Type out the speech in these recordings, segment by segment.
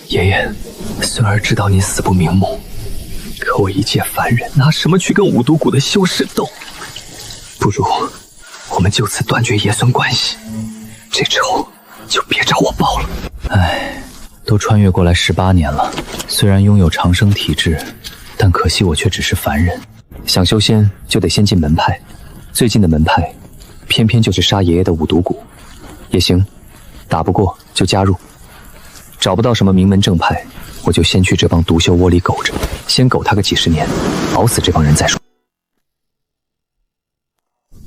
爷爷，孙儿知道您死不瞑目，可我一介凡人，拿什么去跟五毒谷的修士斗？不如我们就此断绝爷孙关系，这仇就别找我报了。唉，都穿越过来18年了，虽然拥有长生体质，但可惜我却只是凡人。想修仙就得先进门派，最近的门派偏偏就是杀爷爷的五毒谷。也行，打不过就加入。找不到什么名门正派，我就先去这帮毒枭窝里苟着，先苟他个几十年，熬死这帮人再说。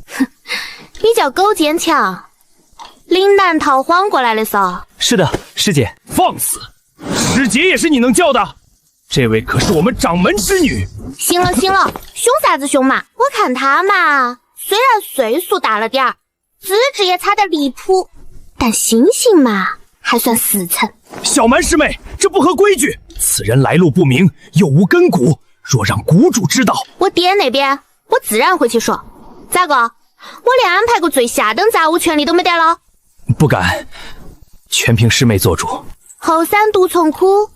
哼，你叫狗坚强，岭南逃荒过来的嗦？是的，师姐。放肆！师姐也是你能叫的？这位可是我们掌门之女。行了行了，凶啥子凶嘛？我看他嘛，虽然岁数大了点儿，资质也差点离谱，但心性嘛还算实诚。小蛮师妹，这不合规矩。此人来路不明，又无根骨，若让谷主知道，我爹那边我自然会去说。咋个？我连安排个最下等杂物权利都没得了？不敢，全凭师妹做主。后山毒虫窟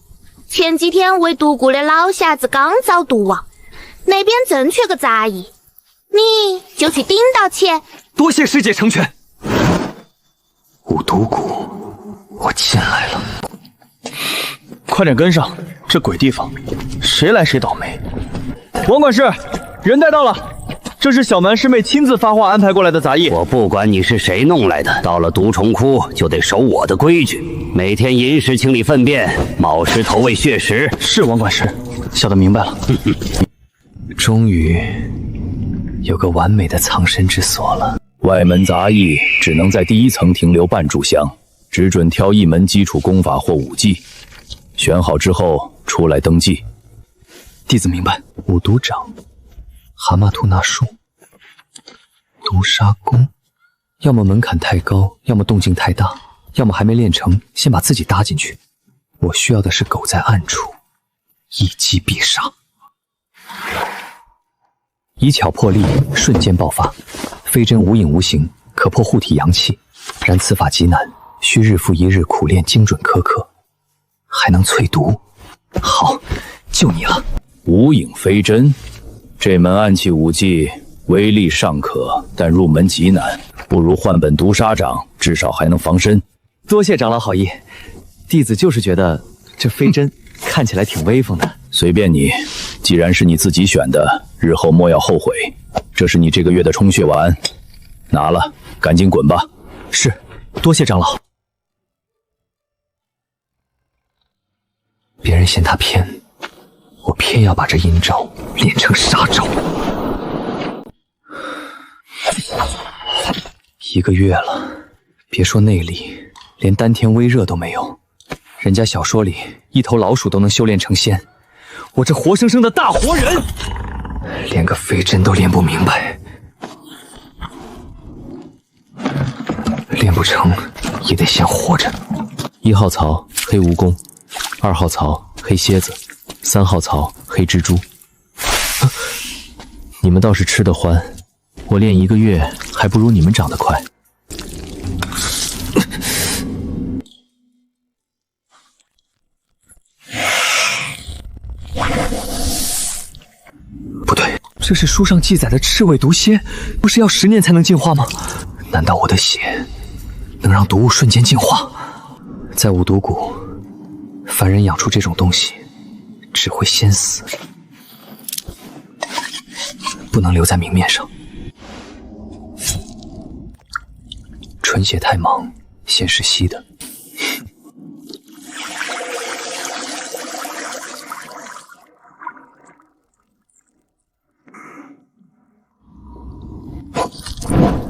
前几天为独孤的老匣子刚遭毒亡，那边正缺个杂役，你就去顶到起。多谢师姐成全。五毒谷，我进来了。快点跟上，这鬼地方，谁来谁倒霉。王管事，人带到了。这是小蛮师妹亲自发话安排过来的杂役。我不管你是谁弄来的，到了毒虫窟就得守我的规矩，每天寅时清理粪便，卯时投喂血食。是王管事，小的明白了。终于有个完美的藏身之所了。外门杂役只能在第1层停留半炷香，只准挑一门基础功法或武技，选好之后出来登记。弟子明白。五毒掌，蛤蟆吐纳术，毒杀功，要么门槛太高，要么动静太大，要么还没练成，先把自己搭进去。我需要的是苟在暗处，一击必杀，以巧破力，瞬间爆发。飞针无影无形，可破护体阳气，然此法极难，需日复一日苦练，精准苛刻，还能淬毒。好，就你了。无影飞针，这门暗器武技威力尚可，但入门极难，不如换本毒杀掌，至少还能防身。多谢长老好意，弟子就是觉得这飞针看起来挺威风的。随便你，既然是你自己选的，日后莫要后悔。这是你这个月的充血丸，拿了，赶紧滚吧。是，多谢长老。别人嫌他偏，我偏要把这阴招练成杀招。1个月了，别说内力，连丹田微热都没有。人家小说里一头老鼠都能修炼成仙，我这活生生的大活人，连个飞针都练不明白，练不成也得先活着。1号槽黑蜈蚣，2号槽黑蝎子，3号槽黑蜘蛛。你们倒是吃得欢，我练1个月还不如你们长得快。不对，这是书上记载的赤尾毒蝎，不是要10年才能进化吗？难道我的血能让毒物瞬间净化？在五毒谷，凡人养出这种东西，只会先死，不能留在明面上。纯血太忙，先是吸的。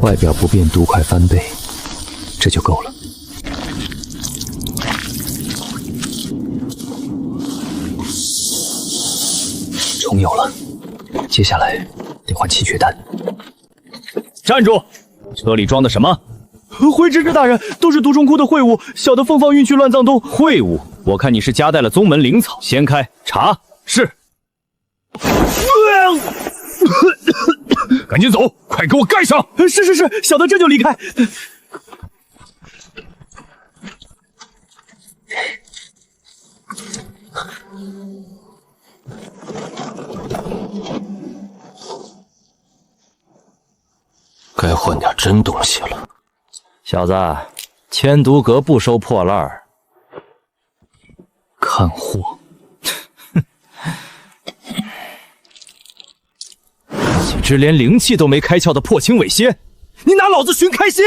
外表不变，毒快翻倍，这就够了。虫有了，接下来得换气血丹。站住！车里装的什么？回执事大人，都是毒虫窟的秽物，小的奉放运去乱葬洞。秽物？我看你是夹带了宗门灵草，掀开查。是。赶紧走，快给我盖上！是，小的这就离开。换点真东西了。小子，千毒阁不收破烂儿。看货！几只连灵气都没开窍的破青尾蝎，你拿老子寻开心？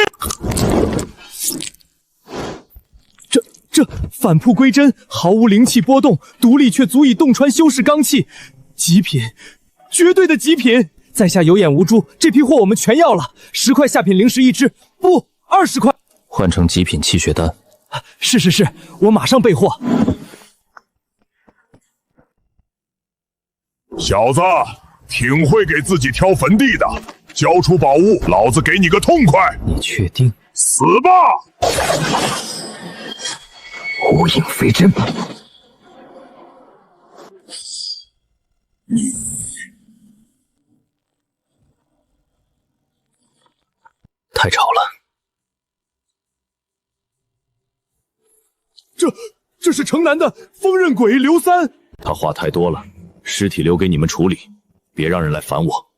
这返璞归真，毫无灵气波动，毒力却足以洞穿修士罡气，极品，绝对的极品！在下有眼无珠，这批货我们全要了，10块下品灵石一只，不，20块，换成极品气血丹。是，我马上备货。小子，挺会给自己挑坟地的，交出宝物，老子给你个痛快！你确定？死吧！无影飞针。太吵了。这是城南的风刃鬼刘三。他话太多了，尸体留给你们处理，别让人来烦我。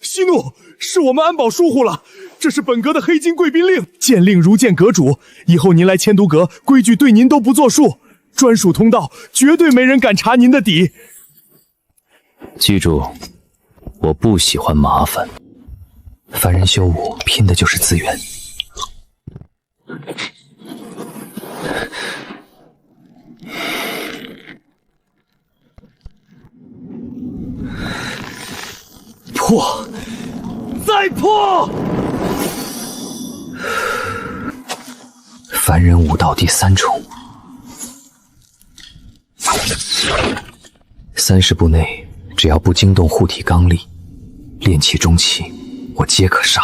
息怒，是我们安保疏忽了，这是本阁的黑金贵宾令，见令如见阁主。以后您来千毒阁，规矩对您都不作数，专属通道，绝对没人敢查您的底。记住，我不喜欢麻烦。凡人修武，拼的就是资源。破，再破！凡人武道第3重，30步内只要不惊动护体罡力，炼气中期，我皆可杀。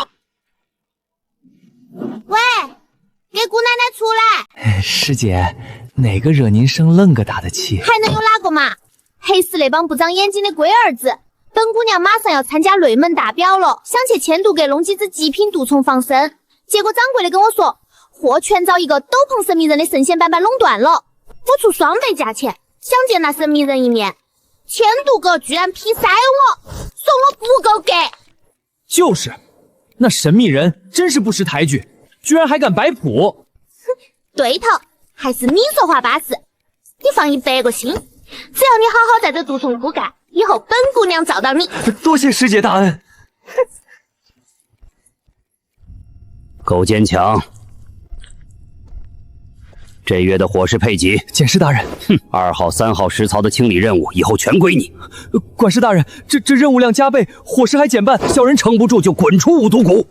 喂，给姑奶奶出来！师姐，哪个惹您生愣个打的气？还能有哪个嘛？黑死那帮不长眼睛的龟儿子！本姑娘马上要参加雷门大表了，想去千毒阁弄几只极品毒虫防身，结果掌柜的跟我说，货全遭一个斗篷神秘人的神仙板板垄断了。我出2倍价钱，想见那神秘人一面，千毒阁居然劈3我，说我不够格。就是，那神秘人真是不识抬举，居然还敢摆谱。对头，还是你说话巴适。你放100个心，只要你好好在这毒虫窟干，以后本姑娘罩到你。多谢师姐大恩。够坚强。这月的伙食配给，检视大人。哼，2号、3号食槽的清理任务以后全归你。管事大人，这任务量加倍，伙食还减半，小人撑不住就滚出五毒谷。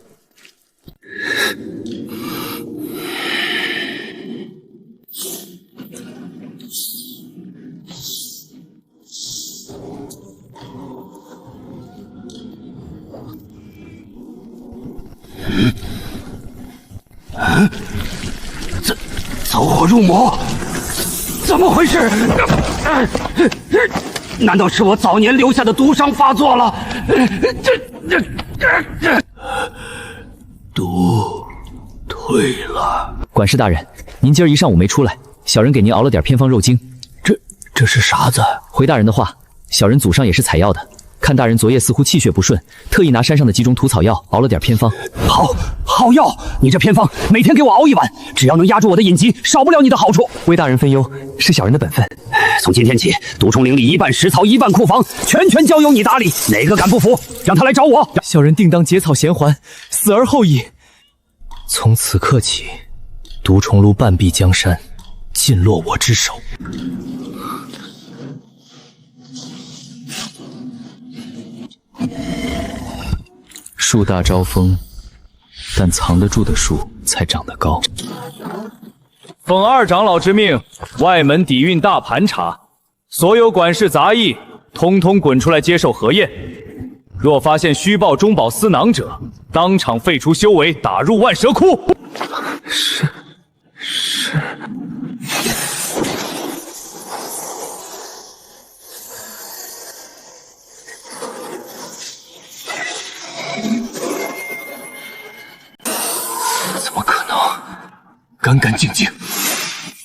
走火入魔，怎么回事？难道是我早年留下的毒伤发作了？毒退了。管事大人，您今儿一上午没出来，小人给您熬了点偏方肉精。这是啥子？回大人的话，小人祖上也是采药的，看大人昨夜似乎气血不顺，特意拿山上的几种土草药熬了点偏方。好药，你这偏方每天给我熬1碗，只要能压住我的隐疾，少不了你的好处。为大人分忧是小人的本分。从今天起，毒虫灵里1半食草，1半库房，全交由你打理。哪个敢不服，让他来找我。小人定当结草衔环，死而后已。从此刻起，毒虫路半壁江山，尽落我之手。树大招风，但藏得住的树才长得高。奉2长老之命，外门底蕴大盘查，所有管事杂役，通通滚出来接受核验。若发现虚报中饱私囊者，当场废除修为，打入万蛇窟。是。怎么可能？干干净净。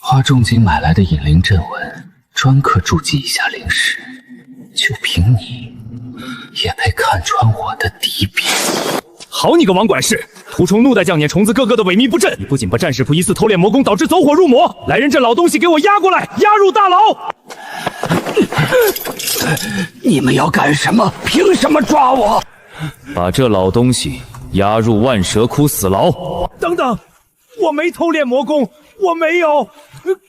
花重金买来的引灵阵纹，专刻注记一下灵石，就凭你，也配看穿我的底笔？好你个王管事！毒虫怒带降撵虫子个个的萎靡不振，你不仅把战士仆疑似偷练魔功，导致走火入魔，来人，这老东西给我押过来，押入大牢！你们要干什么？凭什么抓我？把这老东西押入万蛇窟死牢。等等，我没偷练魔功，我没有！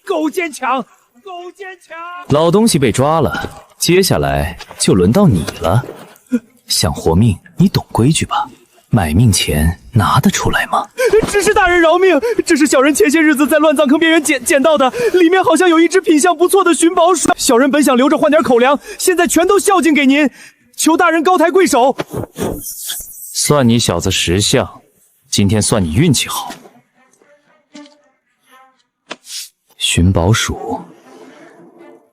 狗奸强！狗奸强！老东西被抓了，接下来就轮到你了。想活命，你懂规矩吧？买命钱拿得出来吗？执事大人饶命！这是小人前些日子在乱葬坑边缘捡到的，里面好像有一只品相不错的寻宝鼠。小人本想留着换点口粮，现在全都孝敬给您，求大人高抬贵手。算你小子识相，今天算你运气好。寻宝鼠，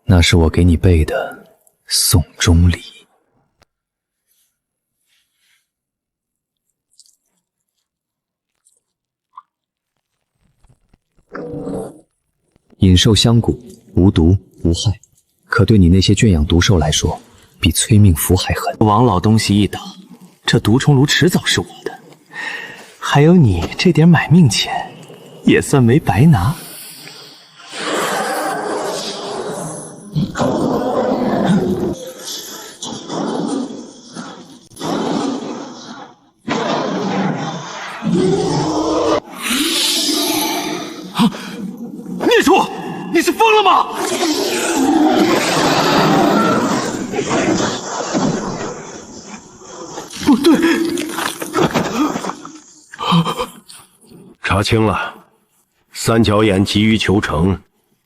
那是我给你备的送终礼。引兽香骨，无毒无害，可对你那些圈养毒兽来说，比催命符还狠。王老东西一倒，这毒虫炉迟早是我的。还有你这点买命钱，也算没白拿。孽畜，你是疯了吗？不对，查清了，三角眼急于求成，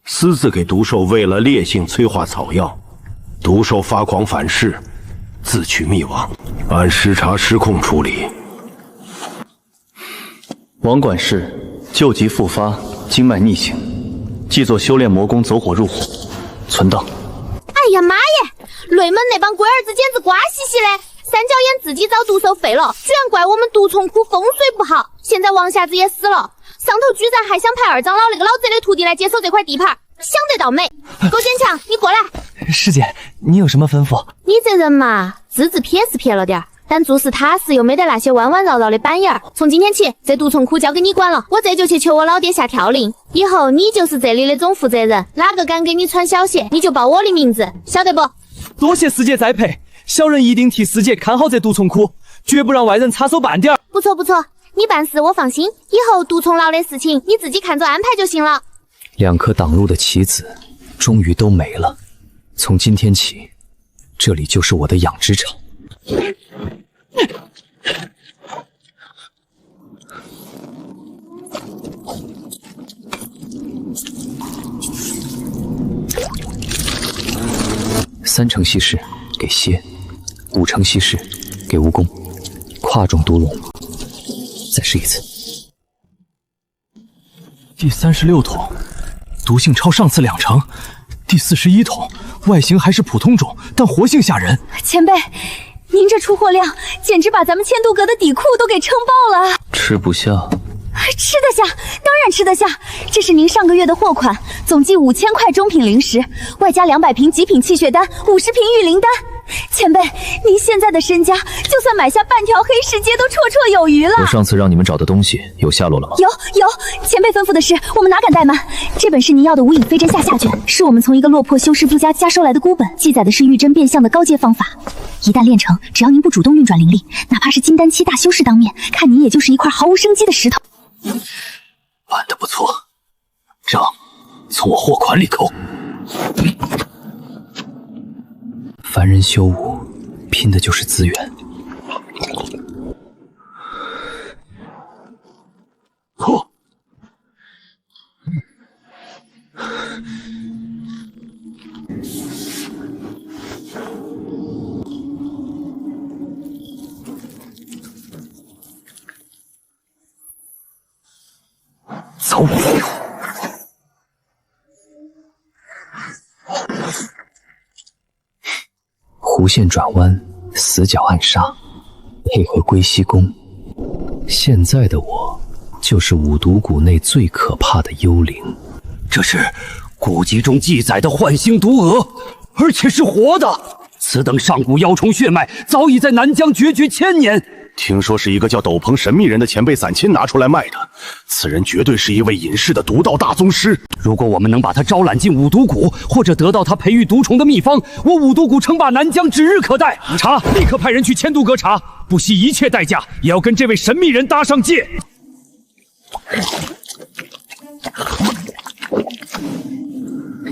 私自给毒兽喂了烈性催化草药，毒兽发狂反噬，自取灭亡，按失察失控处理。王管事旧疾复发，经脉逆行，既做修炼魔功走火入魔，存档。哎呀妈耶！雷门那帮龟儿子简直瓜兮兮嘞！三角眼自己遭毒兽废了，居然怪我们毒虫窟风水不好。现在王瞎子也死了，上头居然还想派二长老那个老贼的徒弟来接手这块地盘，想得到美！狗坚强，你过来。师姐，你有什么吩咐？你这人嘛，资质撇是撇了点儿，但做事踏实又没得那些弯弯绕绕的板眼儿。从今天起，这毒虫窟交给你管了，我这就去求我老爹下条令，以后你就是这里的总负责人，哪个敢给你传消息，你就报我的名字，晓得不？多谢师姐栽培，小人一定替师姐看好这毒虫窟，绝不让外人插手半点儿。不错不错，你办事我放心，以后毒虫牢的事情你自己看着安排就行了。2颗挡路的棋子终于都没了，从今天起，这里就是我的养殖场。3成稀释给蝎，5成稀释给蜈蚣，跨种毒龙。再试一次。第36桶，毒性超上次2成。第41桶，外形还是普通种，但活性吓人。前辈，您这出货量简直把咱们千度阁的底库都给撑爆了。吃不下。吃得下，当然吃得下。这是您上个月的货款，总计5000块中品灵石，外加200瓶极品气血丹，50瓶玉灵丹。前辈，您现在的身家，就算买下半条黑世界都绰绰有余了。我上次让你们找的东西有下落了吗？有，前辈吩咐的事，我们哪敢怠慢。这本是您要的无影飞针下卷，是我们从一个落魄修士夫家收来的孤本，记载的是玉针变相的高阶方法。一旦练成，只要您不主动运转灵力，哪怕是金丹期大修士当面，看您也就是一块毫无生机的石头。办得不错，账从我货款里扣。凡人修武，拼的就是资源。嚯！走！弧线转弯，死角暗杀，配合归西功。现在的我，就是五毒谷内最可怕的幽灵。这是古籍中记载的幻星毒蛾，而且是活的。此等上古妖虫血脉，早已在南疆绝绝千年。听说是一个叫斗篷神秘人的前辈散亲拿出来卖的，此人绝对是一位隐世的毒道大宗师。如果我们能把他招揽进五毒谷，或者得到他培育毒虫的秘方，我五毒谷称霸南疆指日可待。查，立刻派人去千度阁查，不惜一切代价也要跟这位神秘人搭上界。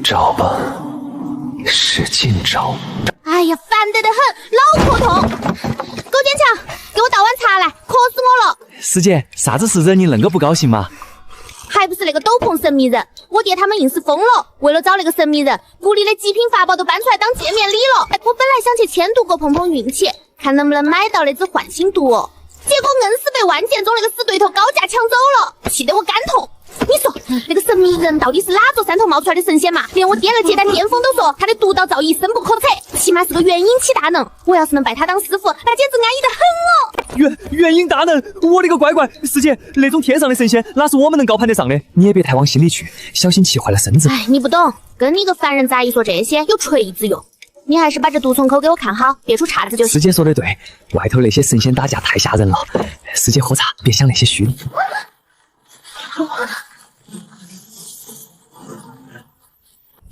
找吧，使劲找。哎呀，烦得很，脑壳痛！狗坚强，给我倒碗茶来，渴死我了！师姐，啥子事惹你恁个不高兴嘛？还不是那个斗篷神秘人，我爹他们硬是疯了，为了找那个神秘人，谷里的极品法宝都搬出来当见面礼了。我本来想去千度阁碰碰运气，看能不能买到那只幻星毒哦，结果硬是被万剑宗那个死对头高价抢走了，气得我肝痛。你说那个神秘人到底是哪座山头冒出来的神仙嘛？连我爹那接待巅峰都说他的独道造诣深不可测，起码是个元婴期大能。我要是能拜他当师傅，那简直安逸得很哦！元婴大能，我的个乖乖！师姐，那种天上的神仙哪是我们能高攀得上的？你也别太往心里去，小心气坏了身子。哎，你不懂，跟你个凡人杂役说这些有锤子用。你还是把这毒虫口给我看好，别出岔子就行。师姐说的对，外头那些神仙打架太吓人了。师姐喝茶，别想那些虚的。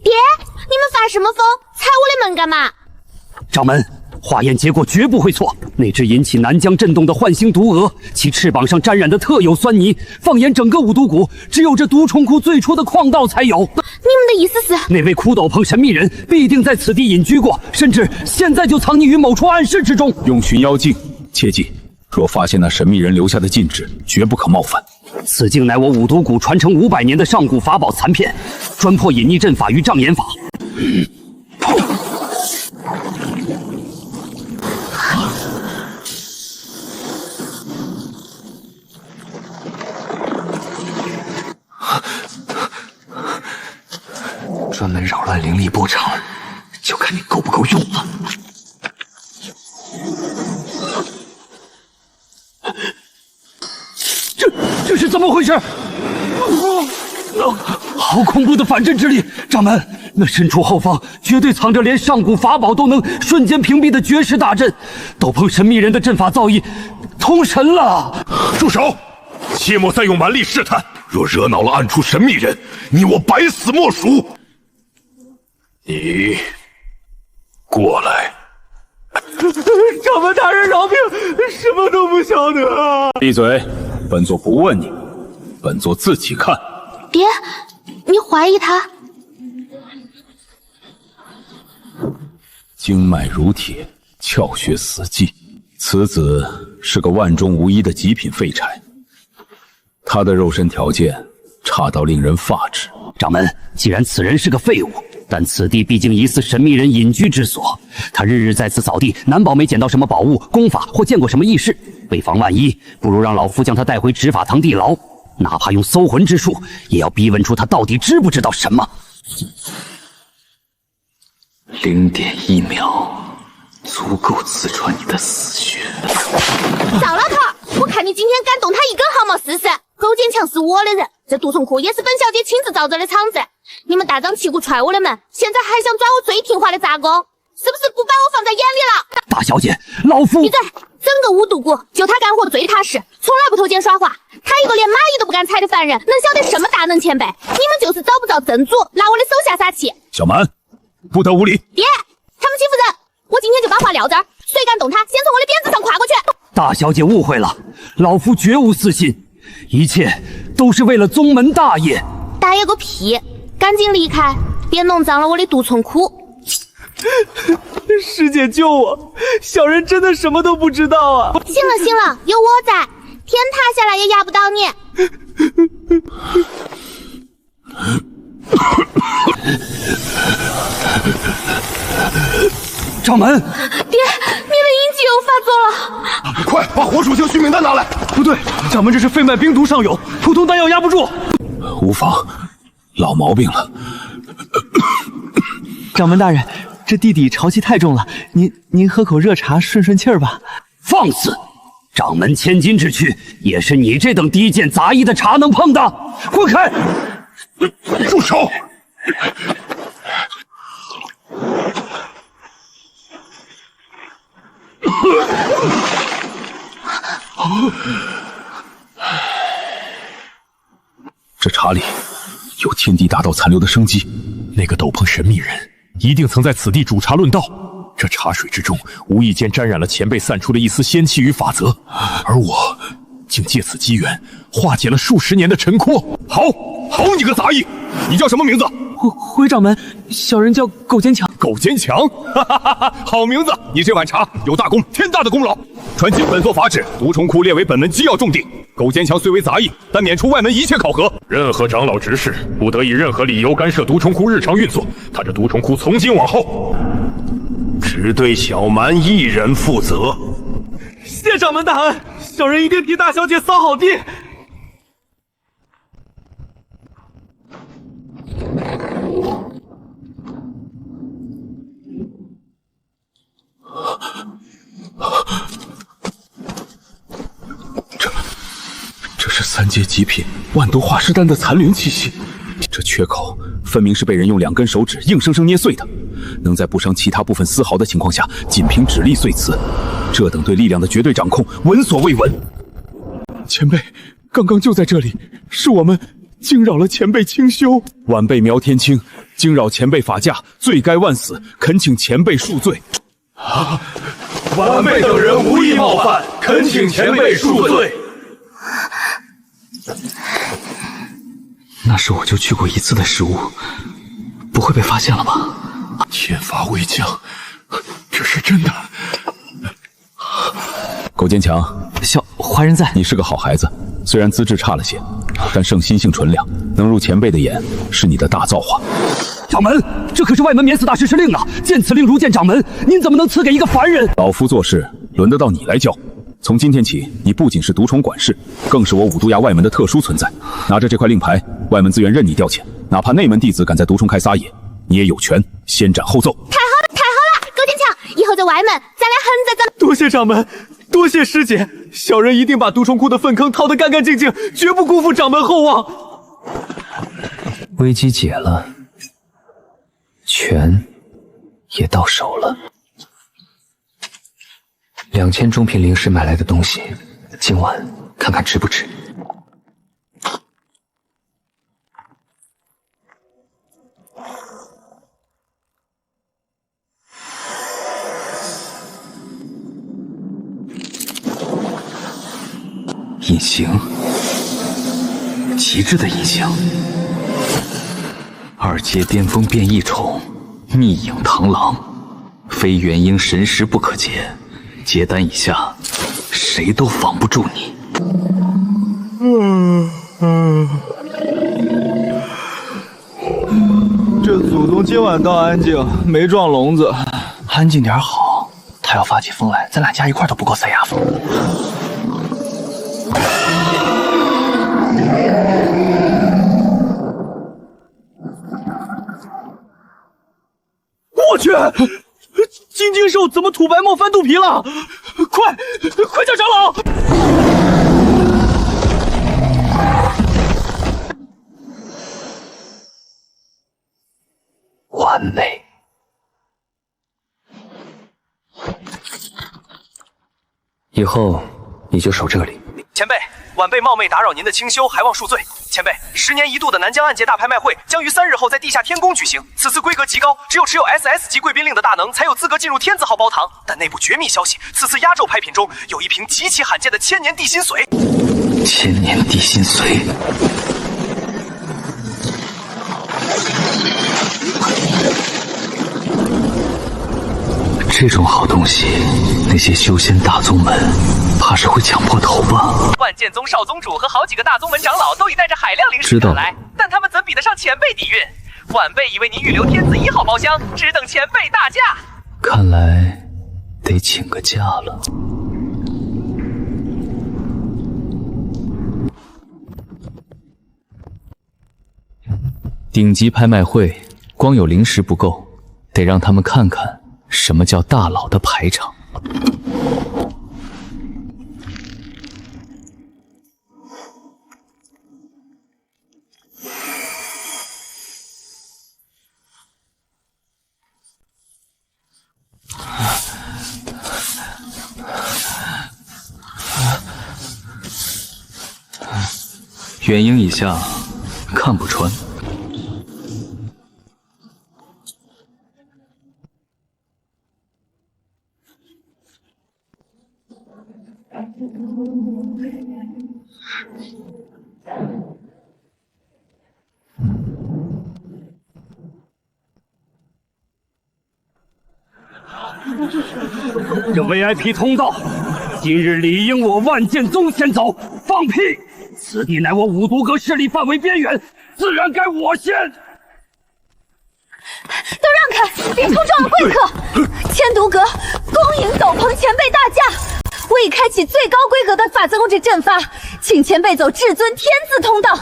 爹，你们发什么疯？踩我的门干嘛？掌门，化验结果绝不会错。那只引起南疆震动的幻星毒蛾，其翅膀上沾染的特有酸泥，放眼整个五毒谷，只有这毒虫窟最初的矿道才有。你们的意思是，那位骷斗篷神秘人必定在此地隐居过，甚至现在就藏匿于某处暗室之中。用寻妖镜，切记，若发现那神秘人留下的禁制，绝不可冒犯。此镜乃我五毒谷传承500年的上古法宝残片，专破隐匿阵法与障眼法。专门扰乱灵力波长，就看你够不够用了。这是怎么回事？好恐怖的反震之力！掌门，那深处后方绝对藏着连上古法宝都能瞬间屏蔽的绝世大阵，斗篷神秘人的阵法造诣通神了！住手！切莫再用蛮力试探，若惹恼了暗处神秘人，你我百死莫属。你过来。掌门大人饶命，什么都不晓得啊！闭嘴！本座不问你，本座自己看。爹，你怀疑他？经脉如铁，窍穴死寂，此子是个万中无一的极品废柴。他的肉身条件差到令人发指。掌门，既然此人是个废物，但此地毕竟疑似神秘人隐居之所，他日日在此扫地，难保没捡到什么宝物、功法或见过什么异事。为防万一，不如让老夫将他带回执法堂地牢，哪怕用搜魂之术，也要逼问出他到底知不知道什么。0.1秒，足够刺穿你的死穴。赵老头，我看你今天敢动他一根毫毛试试！勾践强是我的人，这毒虫窟也是本小姐亲自造着的场子。你们大张旗鼓踹我的门，现在还想抓我最听话的杂工，是不是不把我放在眼里了？大小姐，老夫闭嘴！整个五毒谷就他干活最踏实，从来不偷奸耍滑。他一个连蚂蚁都不敢踩的凡人，能晓得什么大能前辈？你们就是找不着真主，拿我的手下撒气。小蛮，不得无礼！爹，他们欺负人，我今天就把话撂这儿，谁敢动他，先从我的鞭子上跨过去。大小姐误会了，老夫绝无私心，一切都是为了宗门大业。大爷个屁！赶紧离开，别弄脏了我的毒虫窟。师姐救我，小人真的什么都不知道啊！行了行了，有我在，天塌下来也压不倒你。掌门，爹，你的阴气又发作了，快把火属性续命丹拿来！不对，掌门这是肺脉冰毒上涌，普通丹药压不住。无妨，老毛病了。掌门大人，这地底潮气太重了，您喝口热茶顺顺气儿吧。放肆！掌门千金之躯，也是你这等低贱杂役的茶能碰的？滚开！住手！这茶里有天地大道残留的生机，那个斗篷神秘人一定曾在此地煮茶论道。这茶水之中无意间沾染了前辈散出的一丝仙气与法则，而我竟借此机缘化解了数十年的陈阔。好你个杂役，你叫什么名字？回掌门，小人叫苟坚强。苟坚强，好名字！你这碗茶有大功，天大的功劳。传进本座法旨，毒虫窟列为本门机要重地。苟坚强虽为杂役，但免除外门一切考核。任何长老执事不得以任何理由干涉毒虫窟日常运作。他这毒虫窟从今往后，只对小蛮一人负责。谢掌门大恩，小人一定替大小姐扫好地。这是三阶极品万毒化尸丹的残灵气息，这缺口分明是被人用2根手指硬生生捏碎的，能在不伤其他部分丝毫的情况下，仅凭指力碎瓷，这等对力量的绝对掌控，闻所未闻。前辈，刚刚就在这里，是我们惊扰了前辈清修。晚辈苗天青惊扰前辈法驾，罪该万死，恳请前辈恕罪。晚辈等人无意冒犯，恳请前辈恕罪。那是我就去过1次的食物，不会被发现了吧？天罚未降，这是真的。苟坚强，小华人在，你是个好孩子，虽然资质差了些，但圣心性纯良，能入前辈的眼，是你的大造化。掌门，这可是外门免死大师之令啊！见此令如见掌门，您怎么能赐给一个凡人？老夫做事轮得到你来教。从今天起，你不仅是毒虫管事，更是我五毒崖外门的特殊存在。拿着这块令牌，外门资源任你调遣，哪怕内门弟子敢在毒虫开撒野，你也有权先斩后奏。太好了，苟坚强，以后在外门咱俩横着走。多谢掌门，多谢师姐，小人一定把毒虫窟的粪坑掏得干干净净，绝不辜负掌门厚望。危机解了，权也到手了。2000中品灵石买来的东西，今晚看看值不值。隐形，极致的隐形。2阶巅峰变异宠，逆影螳螂，非元婴神识不可解。结丹以下，谁都防不住你。这祖宗今晚倒安静，没撞聋子。安静点好，他要发起疯来，咱俩加一块都不够塞牙缝。我去！金睛兽怎么吐白沫翻肚皮了？快叫长老！完美。以后你就守这里。前辈，晚辈冒昧打扰您的清修，还望恕罪。前辈，10年一度的南疆暗界大拍卖会将于3日后在地下天宫举行。此次规格极高，只有持有 SS 级贵宾令的大能才有资格进入天字号包堂。但内部绝密消息，此次压轴拍品中有一瓶极其罕见的千年地心髓。千年地心髓，这种好东西，那些修仙大宗门怕是会抢破头吧？万剑宗少宗主和好几个大宗门长老都已带着海量灵石赶来，但他们怎比得上前辈底蕴？晚辈已为您预留天子1号包厢，只等前辈大驾。看来得请个假了。顶级拍卖会，光有灵石不够，得让他们看看什么叫大佬的排场。远迎以下，看不穿。这 VIP 通道，今日理应我万剑宗先走。放屁！此地乃我五毒阁势力范围边缘，自然该我先。都让开，别冲撞了贵客！千毒阁恭迎斗篷前辈大驾，我已开启最高规格的法则控制阵法，请前辈走至尊天字通道。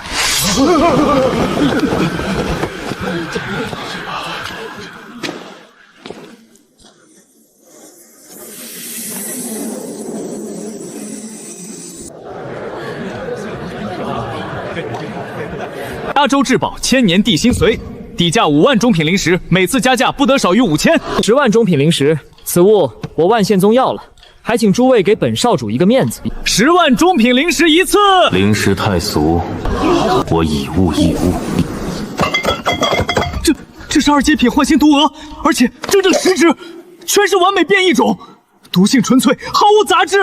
加州至宝千年地心髓，底价5万中品灵石，每次加价不得少于5000。10万中品灵石，此物我万宪宗要了，还请诸位给本少主一个面子。10万中品灵石一次。灵石太俗，我以物易物。这是2阶品幻星毒蛾，而且整整10只，全是完美变异种，毒性纯粹，毫无杂质。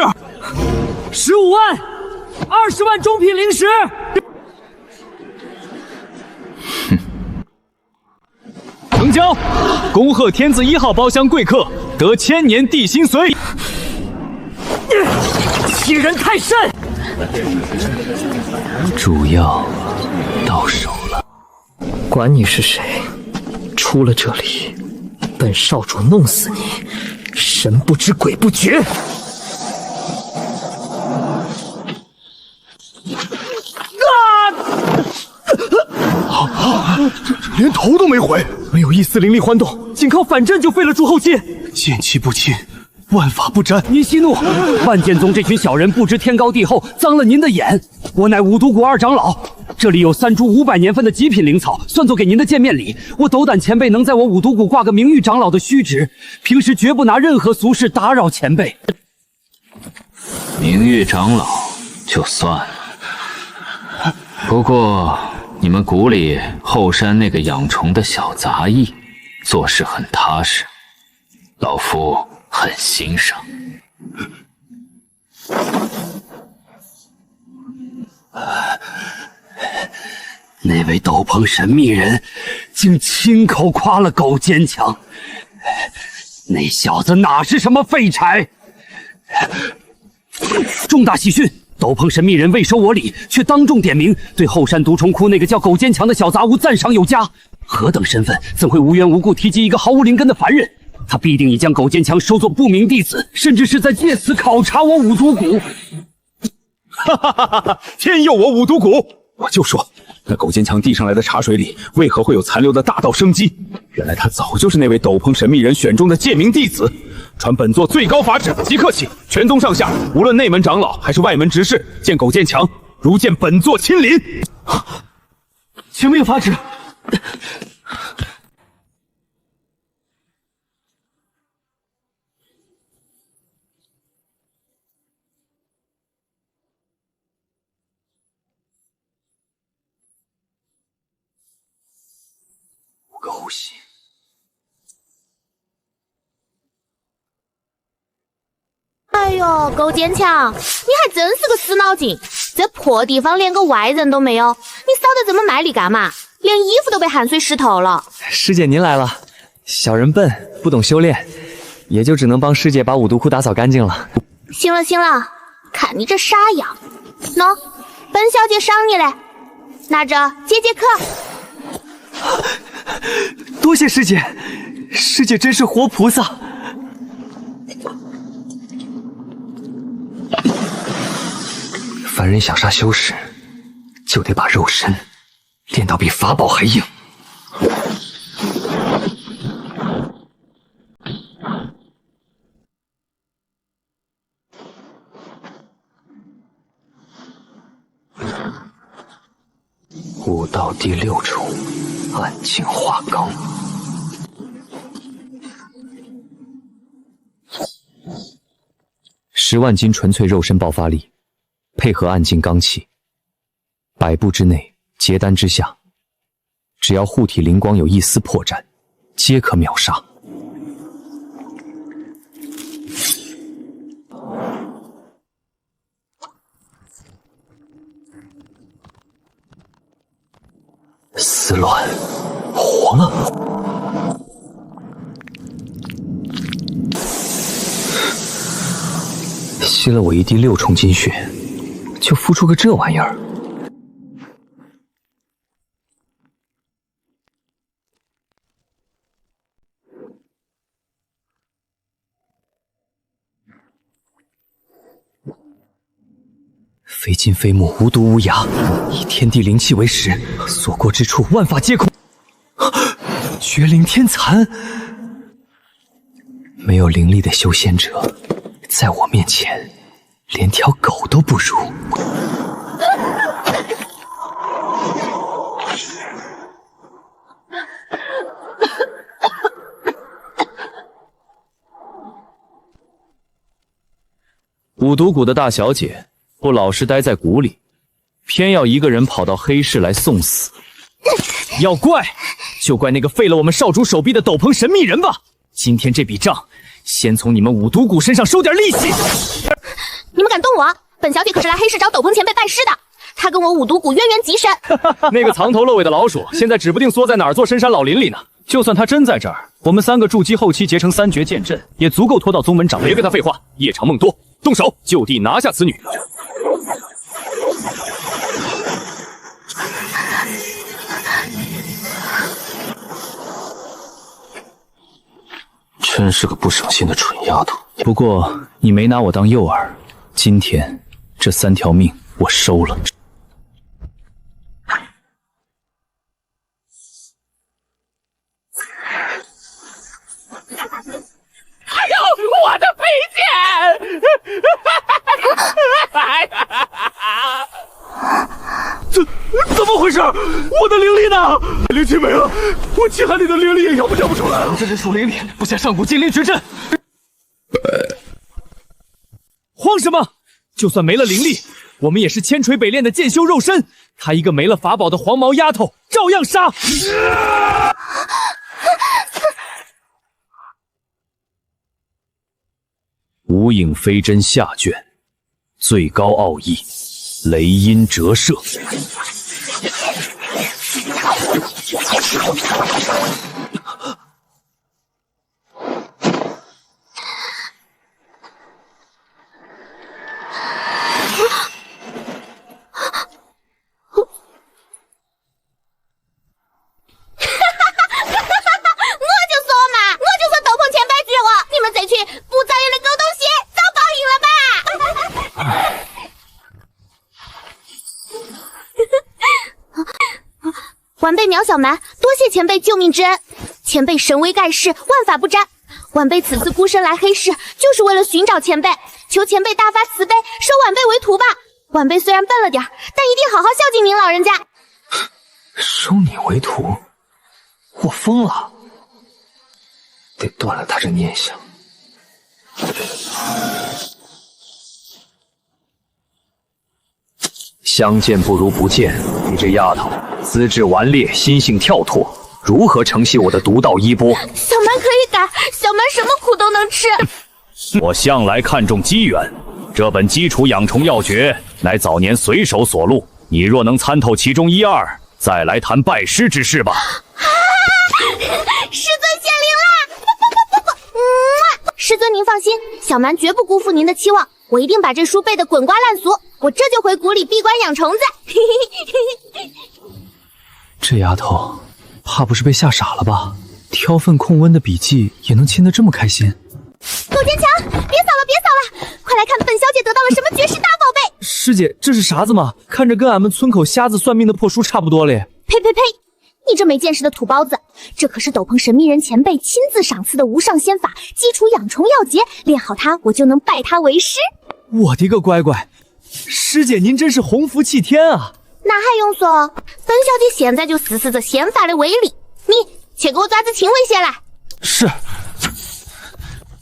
15万，20万中品灵石。成交！恭贺天字1号包厢贵客得千年地心髓。欺人太甚！主要到手了。管你是谁，出了这里，本少主弄死你，神不知鬼不觉。连头都没回，没有一丝灵力晃动，仅靠反震就废了诸后剑，剑气不侵，万法不沾。您息怒，万剑宗这群小人不知天高地厚，脏了您的眼。我乃五毒谷2长老，这里有3株500年份的极品灵草，算作给您的见面礼。我斗胆前辈能在我五毒谷挂个名誉长老的虚职，平时绝不拿任何俗事打扰前辈。名誉长老就算了，不过你们谷里后山那个养虫的小杂役，做事很踏实，老夫很欣赏。那位斗篷神秘人竟亲口夸了狗坚强，那小子哪是什么废柴？重大喜讯！斗篷神秘人未收我礼，却当众点名对后山毒虫窟那个叫狗坚强的小杂物赞赏有加。何等身份，怎会无缘无故提及一个毫无灵根的凡人？他必定已将狗坚强收作不明弟子，甚至是在借此考察我五毒谷。哈哈哈哈！天佑我五毒谷！我就说，那狗坚强递上来的茶水里为何会有残留的大道生机？原来他早就是那位斗篷神秘人选中的借名弟子。传本座最高法旨，即刻起，全宗上下，无论内门长老还是外门执事，见狗坚强，如见本座亲临。请命法旨。5个呼吸。哎呦，狗坚强，你还真是个死脑筋！这破地方连个外人都没有，你扫得这么卖力干嘛？连衣服都被汗水湿透了。师姐您来了，小人笨，不懂修炼，也就只能帮师姐把五毒窟打扫干净了。行了行了，看你这傻样，喏，本小姐赏你嘞，拿着解解渴。多谢师姐，师姐真是活菩萨。凡人想杀修士，就得把肉身练到比法宝还硬。武道第6重，暗境化罡。10万斤纯粹肉身爆发力，配合暗境罡气， 100步之内，结丹之下，只要护体灵光有一丝破绽，皆可秒杀。思乱，活了。吸了我一滴6重金血，就孵出个这玩意儿。非金非木，无毒无涯，以天地灵气为食，所过之处万法皆空。绝灵天蚕，没有灵力的修仙者，在我面前连条狗都不如。五毒谷的大小姐不老实待在谷里，偏要一个人跑到黑市来送死。要怪就怪那个废了我们少主手臂的斗篷神秘人吧。今天这笔账，先从你们五毒谷身上收点利息。你们敢动我？本小姐可是来黑市找斗篷前辈拜师的，她跟我五毒谷渊源极深。那个藏头露尾的老鼠，现在指不定缩在哪儿座深山老林里呢。就算他真在这儿，我们3个筑基后期结成3绝剑阵，也足够拖到宗门掌。别跟他废话，夜长梦多，动手，就地拿下此女。真是个不省心的蠢丫头。不过你没拿我当诱饵，今天这3条命我收了。哎呦，我的佩剑！怎么回事？我的灵力呢？灵气没了，我气海里的灵力也要不出来了。这是树林里，不下上古禁灵绝阵。慌什么？就算没了灵力，我们也是千锤北炼的剑修肉身。他一个没了法宝的黄毛丫头，照样杀。无影飞针下卷，最高奥义，雷音折射。晚辈苗小蛮，多谢前辈救命之恩。前辈神威盖世，万法不沾。晚辈此次孤身来黑市，就是为了寻找前辈，求前辈大发慈悲，收晚辈为徒吧。晚辈虽然笨了点，但一定好好孝敬您老人家。收你为徒？我疯了！得断了他这念想。相见不如不见，你这丫头资质顽劣，心性跳脱，如何承袭我的独到衣钵？小蛮可以改，小蛮什么苦都能吃。我向来看重机缘，这本基础养虫要诀乃早年随手所录，你若能参透其中1、2，再来谈拜师之事吧。师尊显灵啦！师尊您放心，小蛮绝不辜负您的期望，我一定把这书背得滚瓜烂熟。我这就回谷里闭关养虫子。这丫头怕不是被吓傻了吧？挑粪控温的笔记也能亲得这么开心？狗坚强，别扫了，快来看本小姐得到了什么绝世大宝贝！师姐，这是啥子嘛？看着跟俺们村口瞎子算命的破书差不多嘞。呸！你这没见识的土包子，这可是斗篷神秘人前辈亲自赏赐的无上仙法，基础养虫要诀，练好它，我就能拜他为师。我的个乖乖，师姐您真是鸿福齐天啊！那还用说？本小姐现在就试试这仙法的威力。你去给我抓只青尾蟹来。是。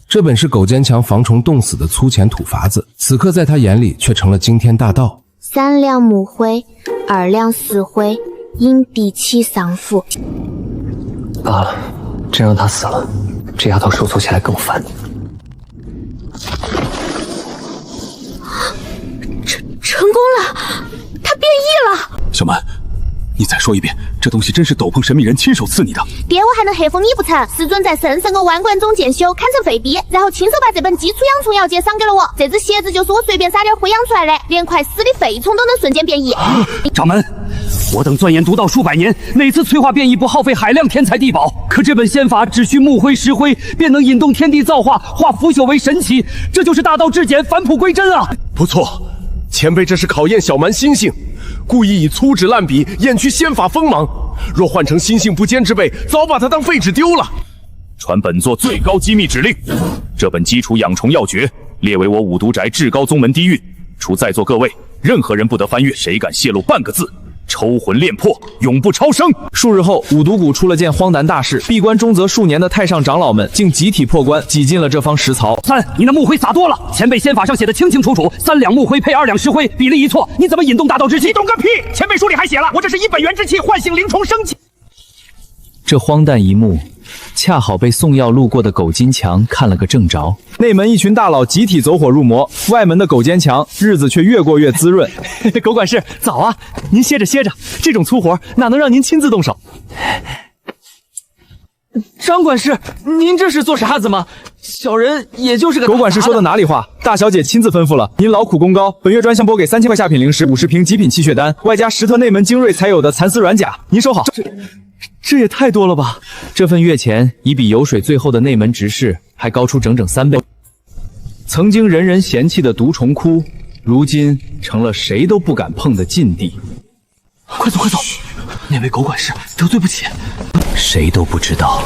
这本是狗坚强防虫冻死的粗浅土法子，此刻在他眼里却成了惊天大道。3两木灰， 2两4灰，引敌起丧父。罢了，真让他死了，这丫头手搓起来更烦。成功了，他变异了。小蛮，你再说一遍，这东西真是斗篷神秘人亲手赐你的？爹，我还能黑服你不成？师尊在神圣的万贯中剑修砍成废币，然后亲手把这本基础养虫药解赏给了我。这只鞋子就是我随便撒点灰养出来的，连快死的废虫都能瞬间变异。掌门，我等钻研毒道数百年，哪次催化变异不耗费海量天材地宝？可这本仙法只需木灰石灰，便能引动天地造化，化腐朽为神奇，这就是大道至简，返璞归真啊！不错，前辈这是考验小蛮心性，故意以粗纸烂笔掩去仙法锋芒。若换成心性不坚之辈，早把他当废纸丢了。传本座最高机密指令，这本基础养虫要诀列为我五毒宅至高宗门低韵，除在座各位，任何人不得翻阅，谁敢泄露半个字，抽魂炼魄，永不超生。数日后，五毒谷出了件荒诞大事，闭关中则数年的太上长老们竟集体破关，挤进了这方石槽。你那木灰撒多了，前辈仙法上写的清清楚楚，3两木灰配2两石灰，比例一错，你怎么引动大道之气？你懂个屁！前辈书里还写了，我这是以本源之气唤醒灵虫生气。这荒诞一幕，恰好被送药路过的苟金强看了个正着。内门一群大佬集体走火入魔，外门的苟坚强日子却越过越滋润。苟管事早啊，您歇着歇着，这种粗活哪能让您亲自动手？张管事，您这是做啥子吗？小人也就是个……苟管事说的哪里话？大小姐亲自吩咐了，您劳苦功高，本月专项拨给3000块下品灵石，50瓶极品气血丹，外加10特内门精锐才有的蚕丝软甲，您收好。这也太多了吧！这份月钱已比油水最后的内门执事还高出整整3倍。曾经人人嫌弃的毒虫窟，如今成了谁都不敢碰的禁地。快走快走！那位苟管事得罪不起。谁都不知道，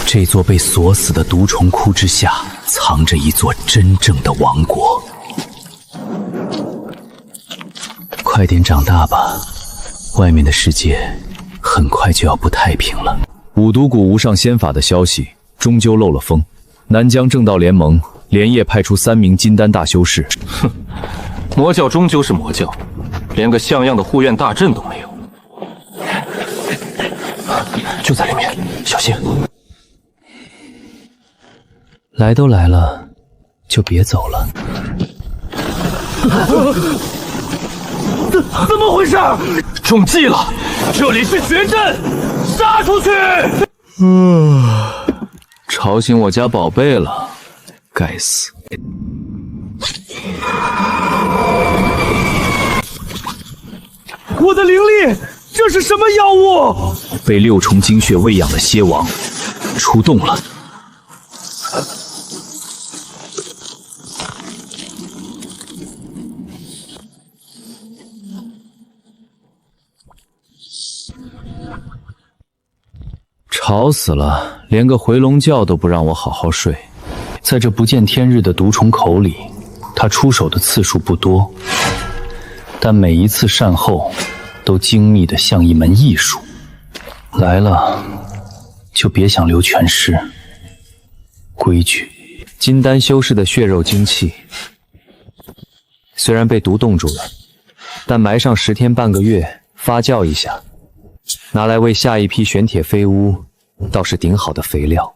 这座被锁死的毒虫窟之下，藏着一座真正的王国。快点长大吧，外面的世界很快就要不太平了。五毒谷无上仙法的消息终究漏了风，南疆正道联盟连夜派出3名金丹大修士。哼，魔教终究是魔教，连个像样的护院大阵都没有。就在里面，小心！来都来了，就别走了。怎么回事？中计了！这里是绝阵，杀出去！吵醒我家宝贝了，该死！我的灵力，这是什么药物？被6重精血喂养的蝎王出动了。吵死了，连个回笼觉都不让我好好睡。在这不见天日的毒虫口里，他出手的次数不多，但每一次善后都精密的像一门艺术。来了就别想留全尸。规矩，金丹修士的血肉精气虽然被毒冻住了，但埋上10天半个月，发酵一下，拿来为下一批玄铁飞巫倒是顶好的肥料。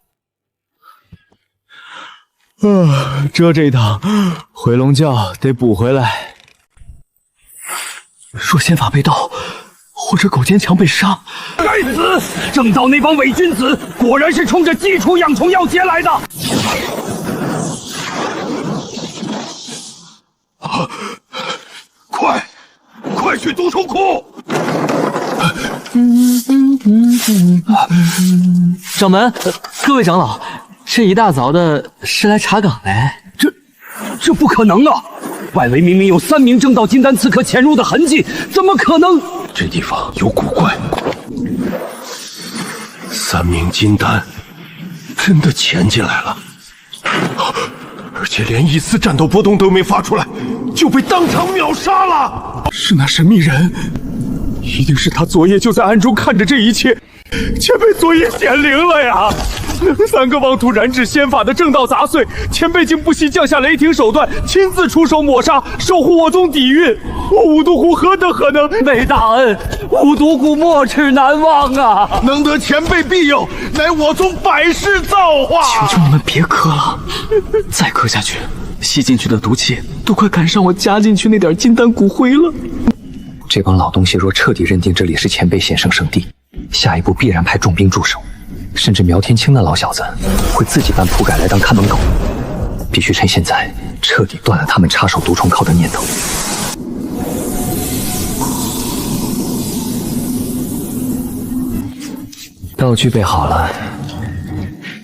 这一趟回笼觉得补回来。若仙法被盗，或者苟坚强被杀，该死！正道那帮伪君子，果然是冲着基础养虫药节来的。快去毒虫窟！掌门，各位长老，这一大早的是来查岗来？这不可能啊！外围明明有3名正道金丹刺客潜入的痕迹，怎么可能？这地方有古怪，3名金丹真的潜进来了，而且连一丝战斗波动都没发出来，就被当场秒杀了。是那神秘人，一定是他昨夜就在暗中看着这一切，却被昨夜显灵了呀！ 3个妄图染指仙法的正道杂碎，前辈竟不惜降下雷霆手段，亲自出手抹杀，守护我宗底蕴。我五毒谷何德何能？没大恩，五毒谷没齿难忘啊！能得前辈庇佑，乃我宗百世造化。求求你们别磕了，再磕下去，吸进去的毒气都快赶上我加进去那点金丹骨灰了。这帮老东西若彻底认定这里是前辈显圣圣地，下一步必然派重兵驻守，甚至苗天青那老小子会自己搬铺盖来当看门狗。必须趁现在彻底断了他们插手毒虫靠的念头。道具备好了，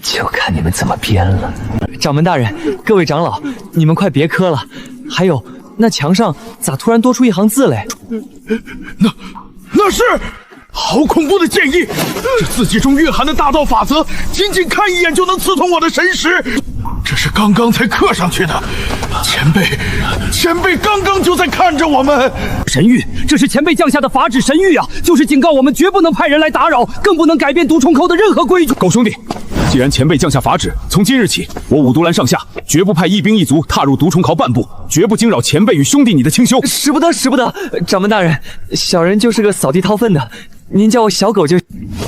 就看你们怎么编了。掌门大人，各位长老，你们快别磕了。还有，那墙上咋突然多出一行字来？那是好恐怖的剑意！这字迹中蕴含的大道法则，仅仅看一眼就能刺痛我的神识。这是刚刚才刻上去的，前辈刚刚就在看着我们。神谕，这是前辈降下的法旨神谕啊，就是警告我们绝不能派人来打扰，更不能改变毒虫口的任何规矩。狗兄弟，既然前辈降下法旨，从今日起，我五毒兰上下绝不派一兵一卒踏入毒虫考半步，绝不惊扰前辈与兄弟你的清修。使不得，使不得！掌门大人，小人就是个扫地掏粪的，您叫我小狗就。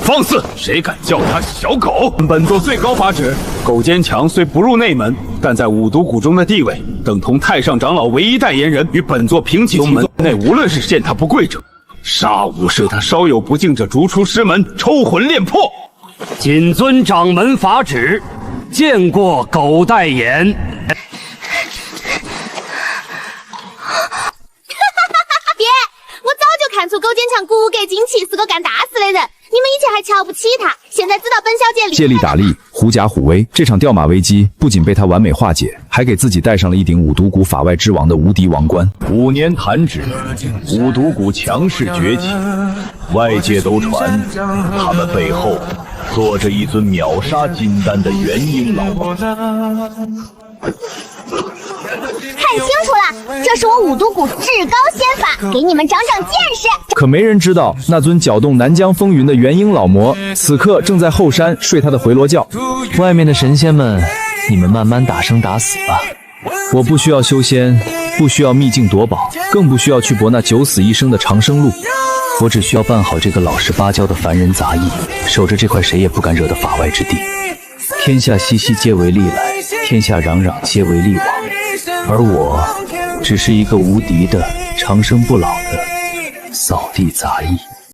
放肆！谁敢叫他小狗？本座最高法旨：狗坚强虽不入内门，但在五毒谷中的地位等同太上长老唯一代言人，与本座平起宗门内，无论是见他不贵者，杀无赦；他稍有不敬者，逐出师门，抽魂炼魄。谨遵掌门法旨，见过狗代言。别！我早就看出狗坚强骨骼惊奇是个干大事的人，你们以前还瞧不起他，现在知道本小姐厉害。借力打力，狐假虎威。这场掉马危机不仅被他完美化解，还给自己戴上了一顶五毒谷法外之王的无敌王冠。5年弹指，五毒谷强势崛起，外界都传他们背后坐着一尊秒杀金丹的元婴老魔。看清楚了，这是我五毒谷至高仙法，给你们长长见识。可没人知道，那尊搅动南疆风云的元婴老魔，此刻正在后山睡他的回罗觉。外面的神仙们，你们慢慢打生打死吧。我不需要修仙，不需要秘境夺宝，更不需要去搏那九死一生的长生路。我只需要办好这个老实巴交的凡人杂役，守着这块谁也不敢惹的法外之地。天下熙熙皆为利来，天下攘攘皆为利往。而我只是一个无敌的、长生不老的扫地杂役。